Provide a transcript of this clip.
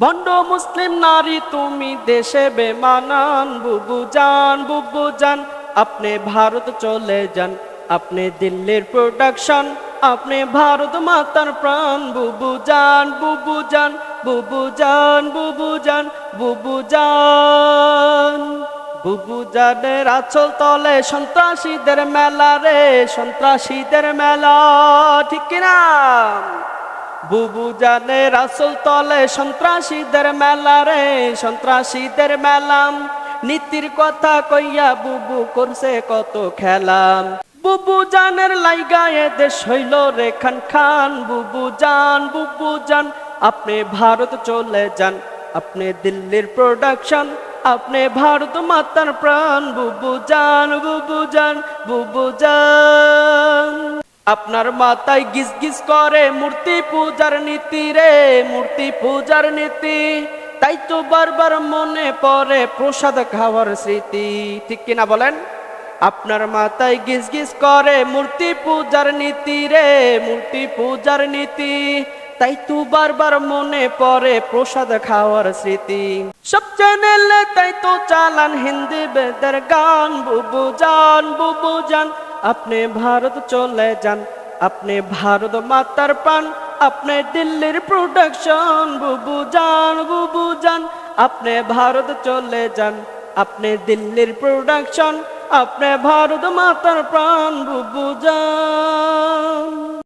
ভণ্ড মুসলিম নারী তুমি দেশে বেমানান, বুবু জান আপনি ভারত চলে যান, আপনি দিল্লির প্রোডাকশন, আপনি ভারত মাতার প্রাণ। বুবু জান বুবু জান বুবু জান বুবু জান বুবু জান। বুবু জানের আঁচল তলে সন্ত্রাসীদের মেলা রে, সন্ত্রাসীদের মেলা, ঠিক কিনা? বুবু জানের আঁচল তলে সন্ত্রাসীদের মেলা রে, সন্ত্রাসীদের মেলাম। নীতির কথা কইয়া বুবু করছে কত খেলাম। বুবু জানের লাইগায়ে দেশ হইল রে খান খান। বুবু জান আপনি ভারত চলে যান, আপনি দিল্লির প্রোডাকশন, আপনি ভারত মাতার প্রাণ। বুবু জান বুবু জান। আপনার মাথায় গিজ গিজ করে মূর্তি পূজার নীতি রে, মূর্তি পূজার নীতি। তাই তো বারবার মনে পড়ে প্রসাদ খাওয়ার স্মৃতি, ঠিক কিনা বলেন? আপনার মাথায় গিজ গিজ করে মূর্তি পূজার নীতি রে, মূর্তি পূজার নীতি। তাই তো বারবার মনে পড়ে প্রসাদ খাওয়ার স্মৃতি। সব চ্যানেলে তাই তো চালান হিন্দি বেদের গান। বুবু জান আপনি ভারত চলে যান, আপনি ভারত মাতার প্রাণ, আপনি দিল্লির প্রোডাকশন। বুবু জান আপনি ভারত চলে যান, আপনি দিল্লির প্রোডাকশন, আপনি ভারত মাতার প্রাণ। বুবু জান।